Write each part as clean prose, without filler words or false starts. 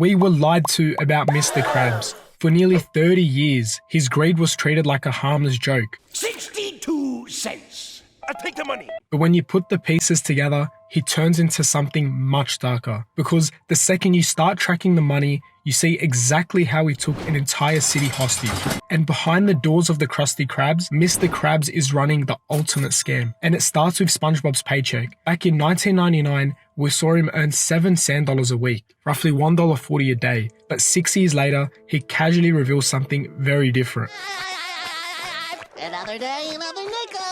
We were lied to about Mr. Krabs. For nearly 30 years, his greed was treated like a harmless joke. 62 cents. I'll take the money. But when you put the pieces together, he turns into something much darker. Because the second you start tracking the money, you see exactly how he took an entire city hostage. And behind the doors of the Krusty Krabs, Mr. Krabs is running the ultimate scam. And it starts with SpongeBob's Paycheck. Back in 1999, we saw him earn $7 sand a week, roughly $1.40 a day. But 6 years later, he casually reveals something very different. Another day, another nickel.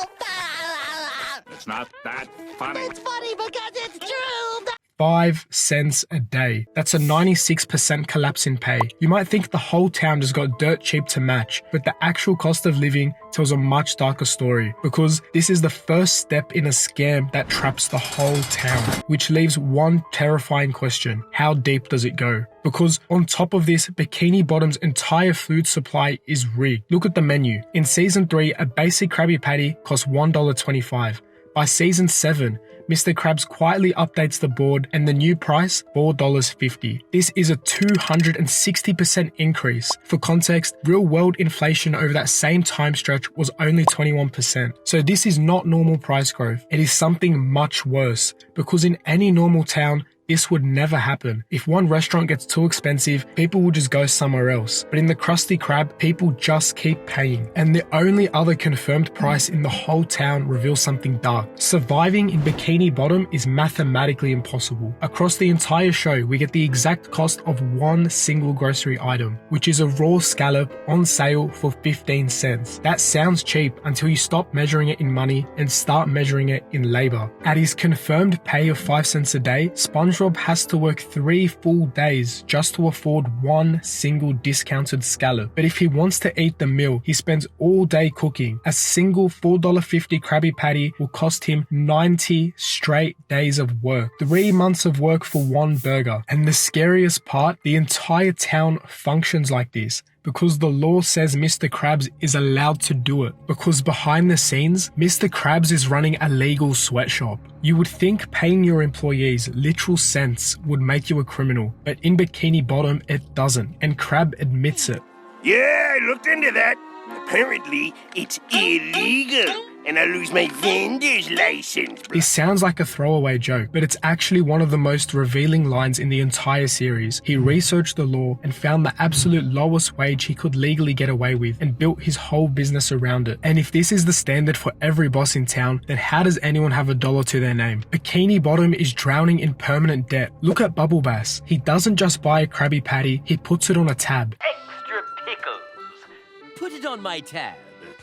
It's not that funny. It's funny because it's true. 5 cents a day. That's a 96% collapse in pay. You might think the whole town just got dirt cheap to match, but the actual cost of living tells a much darker story, because this is the first step in a scam that traps the whole town, which leaves one terrifying question: how deep does it go? Because on top of this, Bikini Bottom's entire food supply is rigged. Look at the menu. In season 3, a basic Krabby Patty costs $1.25. By season 7, Mr. Krabs quietly updates the board and the new price, $4.50. This is a 260% increase. For context, real world inflation over that same time stretch was only 21%. So this is not normal price growth. It is something much worse, because in any normal town, this would never happen. If one restaurant gets too expensive, people will just go somewhere else. But in the Krusty Krab, people just keep paying. And the only other confirmed price in the whole town reveals something dark. Surviving in Bikini Bottom is mathematically impossible. Across the entire show, we get the exact cost of one single grocery item, which is a raw scallop on sale for 15 cents. That sounds cheap until you stop measuring it in money and start measuring it in labor. At his confirmed pay of 5 cents a day, SpongeBob has to work 3 full days just to afford one single discounted scallop. But if he wants to eat the meal, he spends all day cooking. A single $4.50 Krabby Patty will cost him 90 straight days of work. 3 months of work for one burger. And the scariest part, the entire town functions like this, because the law says Mr. Krabs is allowed to do it. Because behind the scenes, Mr. Krabs is running a legal sweatshop. You would think paying your employees literal cents would make you a criminal, but in Bikini Bottom it doesn't, and Krab admits it. Yeah, I looked into that. Apparently, it's illegal, and I lose my vendor's license. This sounds like a throwaway joke, but it's actually one of the most revealing lines in the entire series. He researched the law and found the absolute lowest wage he could legally get away with and built his whole business around it. And if this is the standard for every boss in town, then how does anyone have $1 to their name? Bikini Bottom is drowning in permanent debt. Look at Bubble Bass. He doesn't just buy a Krabby Patty, he puts it on a tab. Extra pickles. Put it on my tab.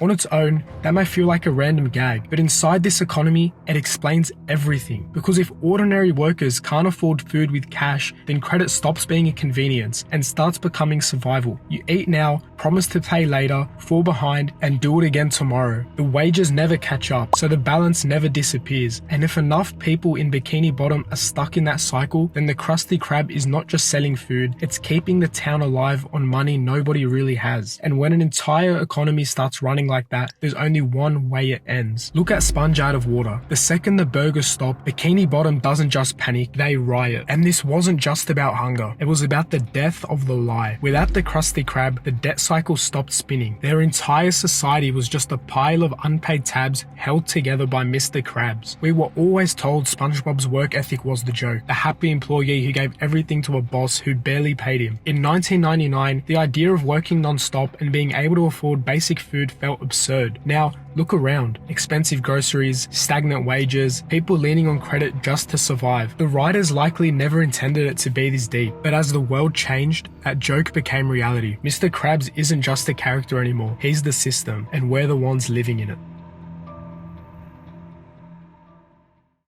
On its own, that may feel like a random gag, but inside this economy, it explains everything. Because if ordinary workers can't afford food with cash, then credit stops being a convenience and starts becoming survival. You eat now, promise to pay later, fall behind, and do it again tomorrow. The wages never catch up, so the balance never disappears. And if enough people in Bikini Bottom are stuck in that cycle, then the Krusty Krab is not just selling food, it's keeping the town alive on money nobody really has. And when an entire economy starts running like that, there's only one way it ends. Look at Sponge Out of Water. The second the burgers stop, Bikini Bottom doesn't just panic, they riot. And this wasn't just about hunger, it was about the death of the lie. Without the Krusty Krab, the debt cycle stopped spinning. Their entire society was just a pile of unpaid tabs held together by Mr. Krabs. We were always told SpongeBob's work ethic was the joke, the happy employee who gave everything to a boss who barely paid him. In 1999, the idea of working non-stop and being able to afford basic food felt absurd. Now, look around. Expensive groceries, stagnant wages, people leaning on credit just to survive. The writers likely never intended it to be this deep, but as the world changed, that joke became reality. Mr. Krabs isn't just a character anymore, he's the system, and we're the ones living in it.